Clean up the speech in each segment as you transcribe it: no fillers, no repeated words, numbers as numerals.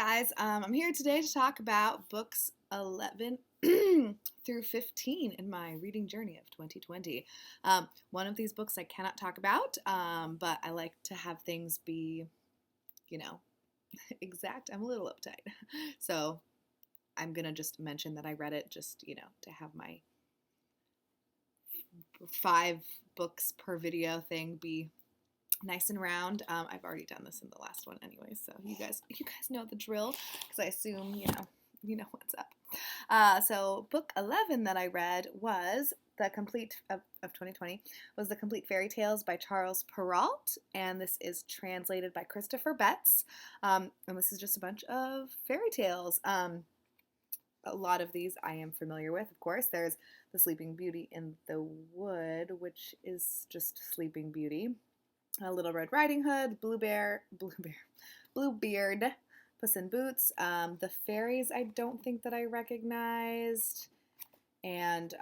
guys, I'm here today to talk about books 11 through 15 in my reading journey of 2020. One of these books I cannot talk about, but I like to have things be, you know, exact. I'm a little uptight. So I'm going to just mention that I read it just, to have my 5 books per video thing be nice and round. I've already done this in the last one anyway, so you guys know the drill because I assume you know what's up. So book 11 that I read was the complete of 2020 was The Complete Fairy Tales by Charles Perrault, and this is translated by Christopher Betts. And this is just a bunch of fairy tales. A lot of these I am familiar with, of course. There's The Sleeping Beauty in the Wood, which is just Sleeping Beauty. Little Red Riding Hood, Bluebeard, Puss in Boots. The fairies I don't think that I recognized. And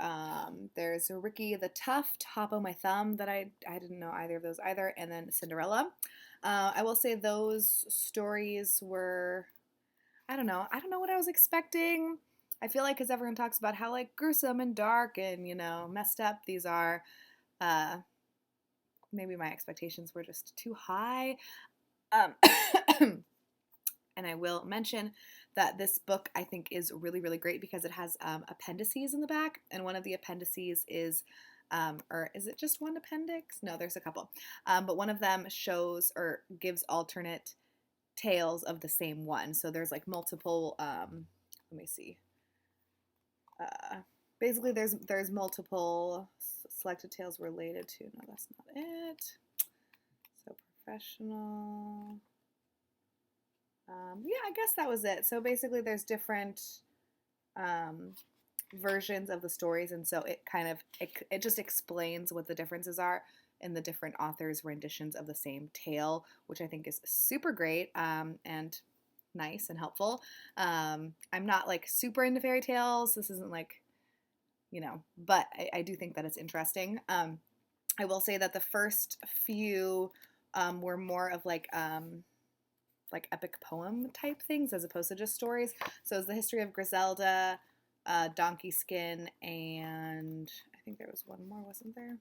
there's Ricky the Tuft, Hop on My Thumb, that I didn't know either of those either. And then Cinderella. I will say those stories were, I don't know what I was expecting. I feel like because everyone talks about how like gruesome and dark and, messed up these are, maybe my expectations were just too high. And I will mention that this book I think is really, really great because it has appendices in the back, and one of the appendices is, or is it just one appendix? No, there's a couple. But one of them shows or gives alternate tales of the same one. So there's like multiple, let me see. Basically, there's multiple selected tales related to. No, that's not it. So professional. Yeah, I guess that was it. So basically, there's different versions of the stories, and so it kind of it just explains what the differences are in the different authors' renditions of the same tale, which I think is super great and nice and helpful. I'm not like super into fairy tales. This isn't like, but I do think that it's interesting. I will say that the first few were more of like epic poem type things as opposed to just stories. So it's the history of Griselda, Donkey Skin, and I think there was one more, wasn't there?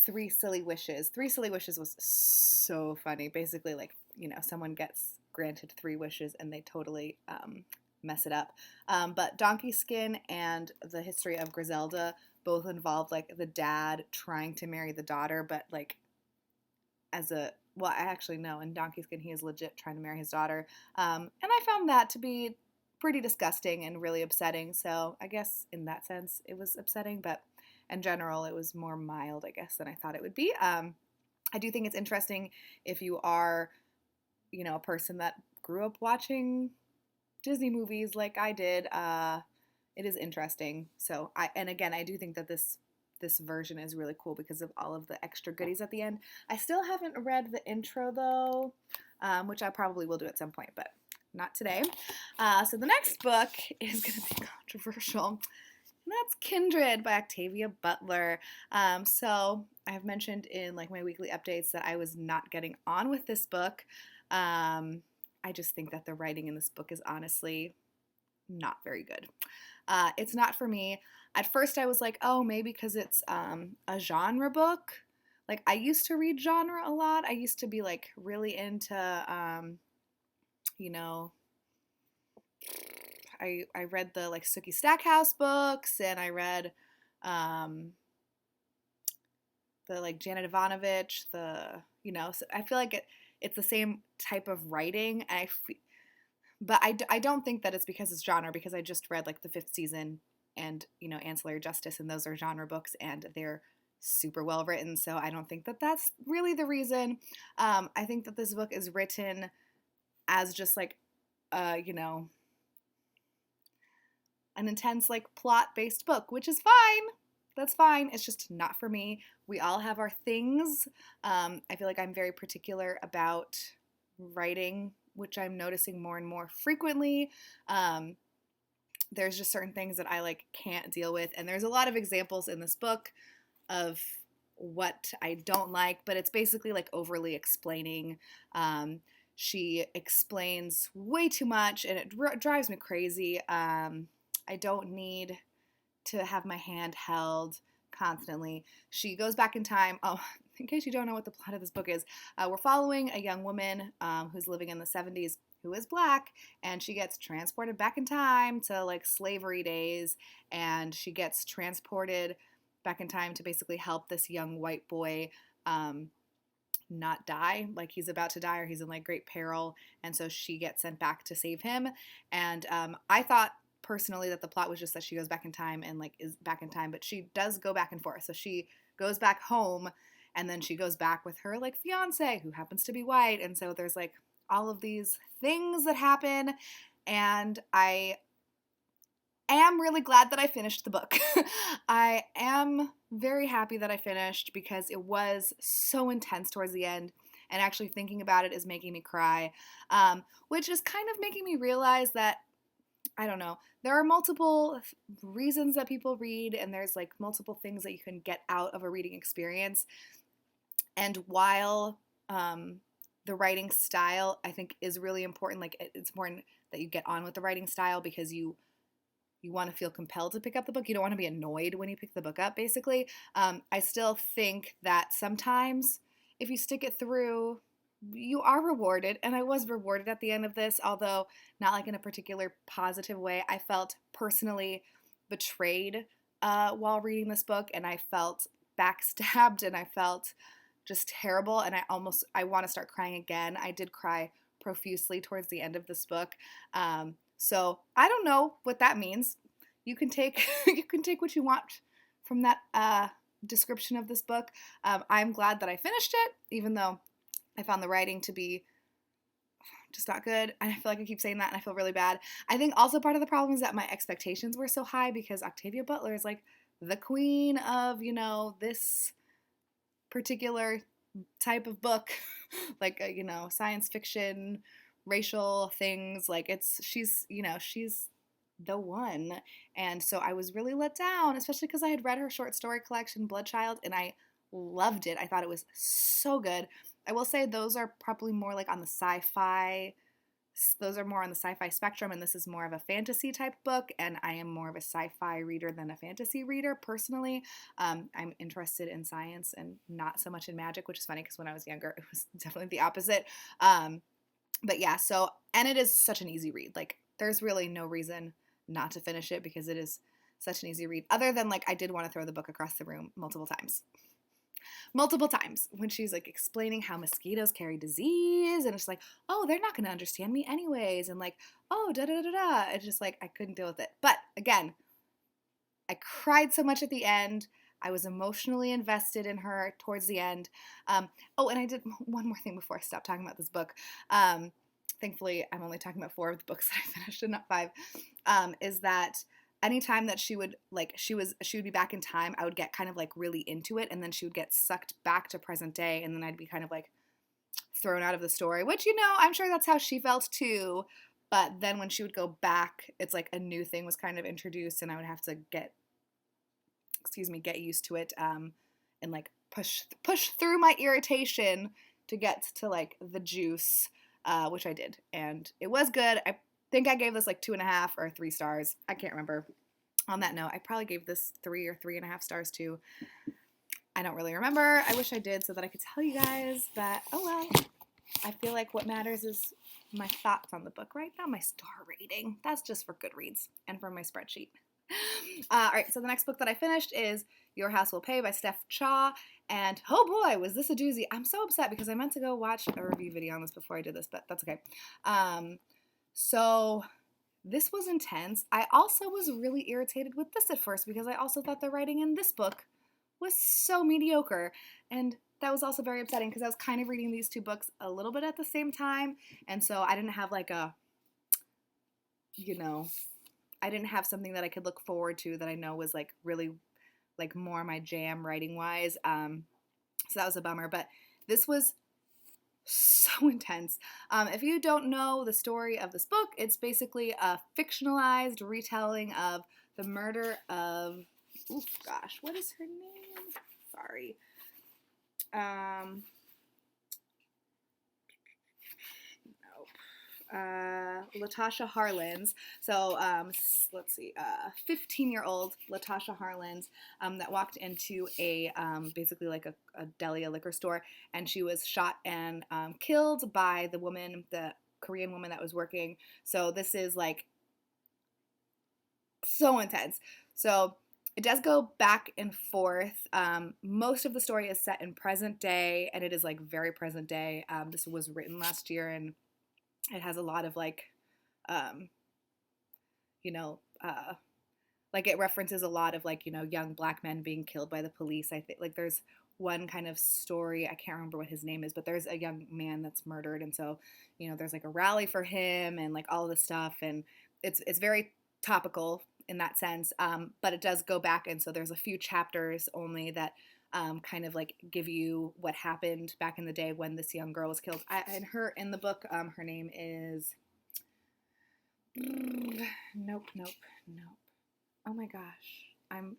Three Silly Wishes. Three Silly Wishes was so funny. Basically, like, someone gets granted 3 wishes and they totally mess it up. But Donkey Skin and the history of Griselda both involve like the dad trying to marry the daughter, but like I actually know in Donkey Skin he is legit trying to marry his daughter. And I found that to be pretty disgusting and really upsetting. So I guess in that sense it was upsetting, but in general it was more mild, I guess, than I thought it would be. I do think it's interesting if you are, a person that grew up watching Disney movies like I did. It is interesting. So I do think that this version is really cool because of all of the extra goodies at the end. I still haven't read the intro though, which I probably will do at some point, but not today. So the next book is going to be controversial. And that's Kindred by Octavia Butler. So I've mentioned in like my weekly updates that I was not getting on with this book. I just think that the writing in this book is honestly not very good. It's not for me. At first I was like, oh, maybe because it's a genre book. Like I used to read genre a lot. I used to be like really into, I read the like Sookie Stackhouse books, and I read the like Janet Ivanovich, so I feel like it's the same type of writing. But I don't think that it's because it's genre, because I just read like the 5th season and, Ancillary Justice, and those are genre books and they're super well written. So I don't think that that's really the reason. I think that this book is written as just like, an intense like plot-based book, which is fine. That's fine. It's just not for me. We all have our things. I feel like I'm very particular about writing, which I'm noticing more and more frequently. There's just certain things that I like can't deal with, and there's a lot of examples in this book of what I don't like, but it's basically like overly explaining. She explains way too much, and it drives me crazy. I don't need to have my hand held constantly. She goes back in time. Oh, in case you don't know what the plot of this book is, we're following a young woman who's living in the 70s who is black, and she gets transported back in time to like slavery days, and she gets transported back in time to basically help this young white boy not die, like he's about to die or he's in like great peril, and so she gets sent back to save him. And I thought personally that the plot was just that she goes back in time and like is back in time, but she does go back and forth. So she goes back home, and then she goes back with her like fiance who happens to be white, and so there's like all of these things that happen, and I am really glad that I finished the book. I am very happy that I finished because it was so intense towards the end, and actually thinking about it is making me cry, which is kind of making me realize that, I don't know, there are multiple reasons that people read, and there's like multiple things that you can get out of a reading experience. And while the writing style, I think, is really important, like it's important that you get on with the writing style because you want to feel compelled to pick up the book. You don't want to be annoyed when you pick the book up, basically. I still think that sometimes if you stick it through, you are rewarded, and I was rewarded at the end of this, although not like in a particular positive way. I felt personally betrayed while reading this book, and I felt backstabbed, and I felt just terrible, and I want to start crying again. I did cry profusely towards the end of this book. So I don't know what that means. You can take you can take what you want from that description of this book. I'm glad that I finished it, even though I found the writing to be just not good. And I feel like I keep saying that, and I feel really bad. I think also part of the problem is that my expectations were so high because Octavia Butler is like the queen of, this particular type of book, like, science fiction, racial things. Like she's the one. And so I was really let down, especially because I had read her short story collection, Bloodchild, and I loved it. I thought it was so good. I will say those are probably more like on the sci-fi. Those are more on the sci-fi spectrum, and this is more of a fantasy type book, and I am more of a sci-fi reader than a fantasy reader personally. I'm interested in science and not so much in magic, which is funny because when I was younger, it was definitely the opposite. But yeah, so, and it is such an easy read. Like, there's really no reason not to finish it because it is such an easy read, other than like I did want to throw the book across the room multiple times when she's like explaining how mosquitoes carry disease, and it's like, oh, they're not going to understand me anyways, and like, oh, da da da da. It's just like I couldn't deal with it. But again, I cried so much at the end. I was emotionally invested in her towards the end. Oh, and I did one more thing before I stop talking about this book. Thankfully, I'm only talking about 4 of the books that I finished and not 5. Is that anytime that she would be back in time, I would get kind of like really into it, and then she would get sucked back to present day, and then I'd be kind of like thrown out of the story, which, I'm sure that's how she felt too. But then when she would go back, it's like a new thing was kind of introduced, and I would have to get used to it, and like push through my irritation to get to like the juice, which I did, and it was good. I think I gave this like 2.5 or 3 stars. I can't remember. On that note, I probably gave this 3 or 3.5 stars too. I don't really remember. I wish I did so that I could tell you guys, but oh well. I feel like what matters is my thoughts on the book right now, my star rating. That's just for Goodreads and for my spreadsheet. All right, so the next book that I finished is Your House Will Pay by Steph Cha, and oh boy, was this a doozy. I'm so upset because I meant to go watch a review video on this before I did this, but that's okay. So this was intense. I also was really irritated with this at first because I also thought the writing in this book was so mediocre, and that was also very upsetting because I was kind of reading these 2 books a little bit at the same time, and so I didn't have like I didn't have something that I could look forward to that I know was like really like more my jam writing wise. So that was a bummer, but this was so intense. If you don't know the story of this book, it's basically a fictionalized retelling of the murder of, what is her name? Sorry. Latasha Harlins. So let's see, 15-year-old Latasha Harlins that walked into a basically like a deli, a liquor store, and she was shot and killed by the Korean woman that was working. So this is like so intense. So it does go back and forth. Most of the story is set in present day, and it is like very present day. This was written last year, and it has a lot of like, um, you know, like it references a lot of like, young black men being killed by the police. I think like there's one kind of story, I can't remember what his name is, but there's a young man that's murdered, and so there's like a rally for him and like all of this stuff, and it's very topical in that sense. But it does go back, and so there's a few chapters only that kind of like give you what happened back in the day when this young girl was killed. In the book, her name is nope. Oh my gosh, I'm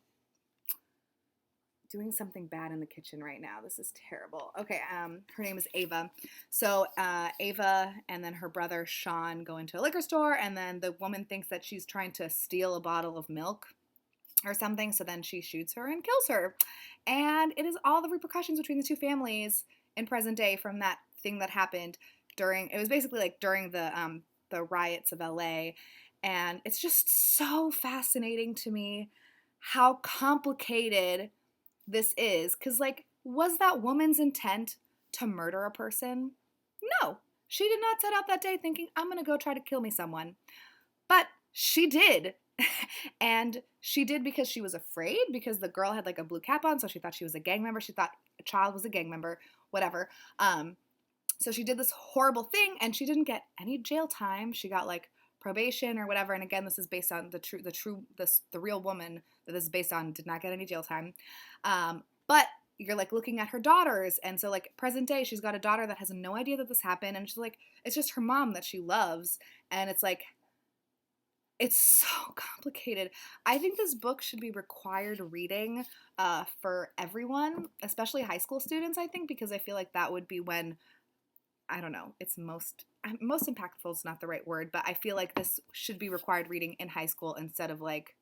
doing something bad in the kitchen right now. This is terrible. Okay, her name is Ava. So Ava and then her brother Sean go into a liquor store, and then the woman thinks that she's trying to steal a bottle of milk or something, so then she shoots her and kills her. And it is all the repercussions between the two families in present day from that thing that happened it was basically like during the riots of LA. And it's just so fascinating to me how complicated this is, because like, was that woman's intent to murder a person? No, she did not set out that day thinking, I'm gonna go try to kill me someone, but she did. And she did because she was afraid, because the girl had like a blue cap on, so she thought she was a gang member. She thought a child was a gang member, whatever. So she did this horrible thing, and she didn't get any jail time. She got like probation or whatever. And again, this is based on the real woman that this is based on did not get any jail time. But you're like looking at her daughters, and so like present day, she's got a daughter that has no idea that this happened, and she's like, it's just her mom that she loves, and it's like, it's so complicated. I think this book should be required reading for everyone, especially high school students, I think, because I feel like that would be when, I don't know, it's most impactful is not the right word, but I feel like this should be required reading in high school instead of like,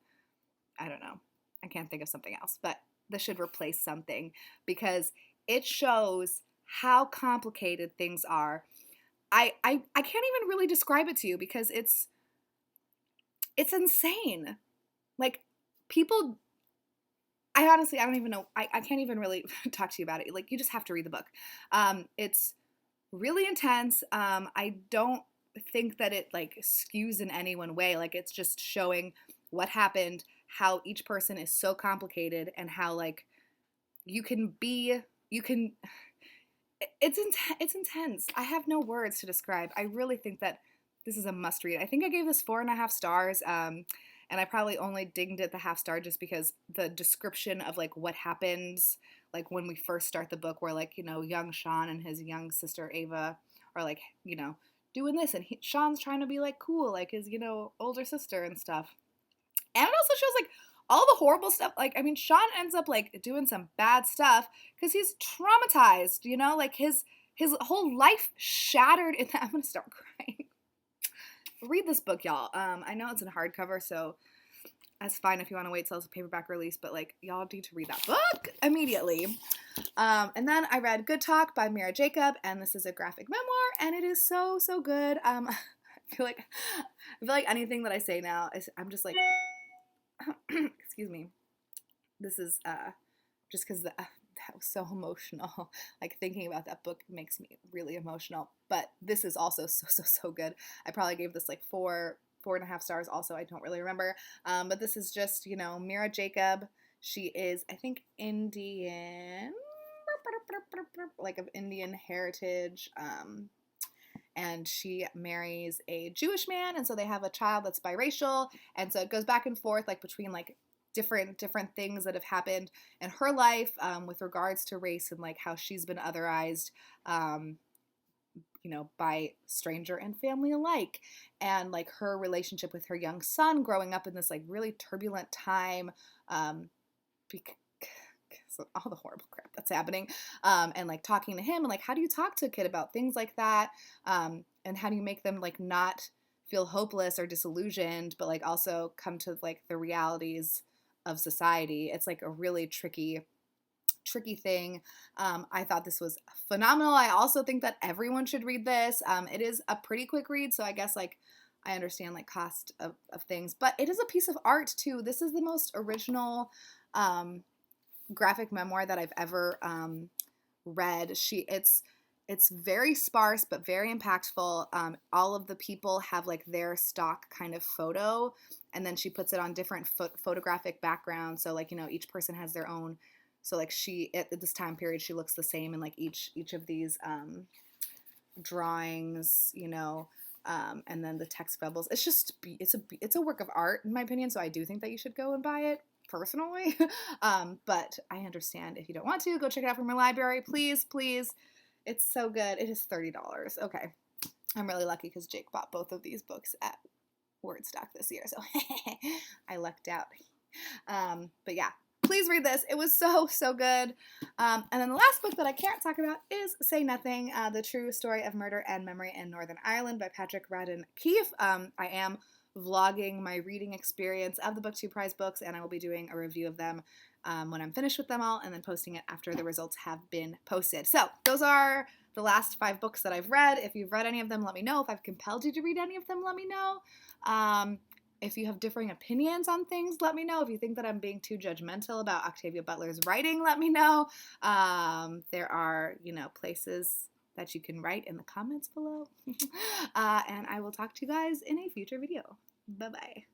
I don't know, I can't think of something else, but this should replace something, because it shows how complicated things are. I can't even really describe it to you, because it's insane. Like, people, I don't even know, I can't even really talk to you about it. Like, you just have to read the book. It's really intense. I don't think that it like skews in any one way. Like, it's just showing what happened, how each person is so complicated, and how like it's intense. I have no words to describe. I really think that this is a must read. I think I gave this 4.5 stars. And I probably only dinged it the half star just because the description of like what happens, like when we first start the book, where like, young Sean and his young sister Ava are like, doing this, and Sean's trying to be like cool, like his, older sister and stuff. And it also shows like all the horrible stuff. Like, I mean, Sean ends up like doing some bad stuff because he's traumatized, like his whole life shattered in that. I'm gonna start crying. Read this book, y'all. I know it's in hardcover, so that's fine if you want to wait till it's a paperback release, but like, y'all need to read that book immediately. And then I read Good Talk by Mira Jacob, and this is a graphic memoir, and it is so, so good. I feel like anything that I say now I'm just like, excuse me. This is just because that was so emotional. Like, thinking about that book makes me really emotional. But this is also so, so, so good. I probably gave this like 4.5 stars also. I don't really remember. But this is just, Mira Jacob. She is, I think, Indian, like of Indian heritage. And she marries a Jewish man, and so they have a child that's biracial. And so it goes back and forth like between like different things that have happened in her life with regards to race, and like how she's been otherized by stranger and family alike, and like her relationship with her young son growing up in this like really turbulent time, so all the horrible crap that's happening, and like talking to him and like how do you talk to a kid about things like that, and how do you make them like not feel hopeless or disillusioned, but like also come to like the realities of society. It's like a really tricky thing. I thought this was phenomenal. I also think that everyone should read this. It is a pretty quick read, so I guess like I understand like cost of things, but it is a piece of art too. This is the most original graphic memoir that I've ever read. It's very sparse but very impactful. All of the people have like their stock kind of photo, and then she puts it on different photographic backgrounds. So like, you know, each person has their own. So like she at this time period she looks the same in like each of these drawings, you know, and then the text bubbles. It's just it's a work of art in my opinion. So I do think that you should go and buy it personally. But I understand if you don't want to. Go check it out from your library, please, please. It's so good. It is $30. Okay, I'm really lucky because Jake bought both of these books at Wordstock this year, so I lucked out. But yeah, please read this. It was so, so good. And then the last book that I can't talk about is Say Nothing, The True Story of Murder and Memory in Northern Ireland by Patrick Radden Keefe. I am vlogging my reading experience of the BookTube Prize books, and I will be doing a review of them when I'm finished with them all, and then posting it after the results have been posted. So those are the last 5 books that I've read. If you've read any of them, let me know. If I've compelled you to read any of them, let me know. If you have differing opinions on things, let me know. If you think that I'm being too judgmental about Octavia Butler's writing, let me know. There are, you know, places that you can write in the comments below. And I will talk to you guys in a future video. Bye-bye.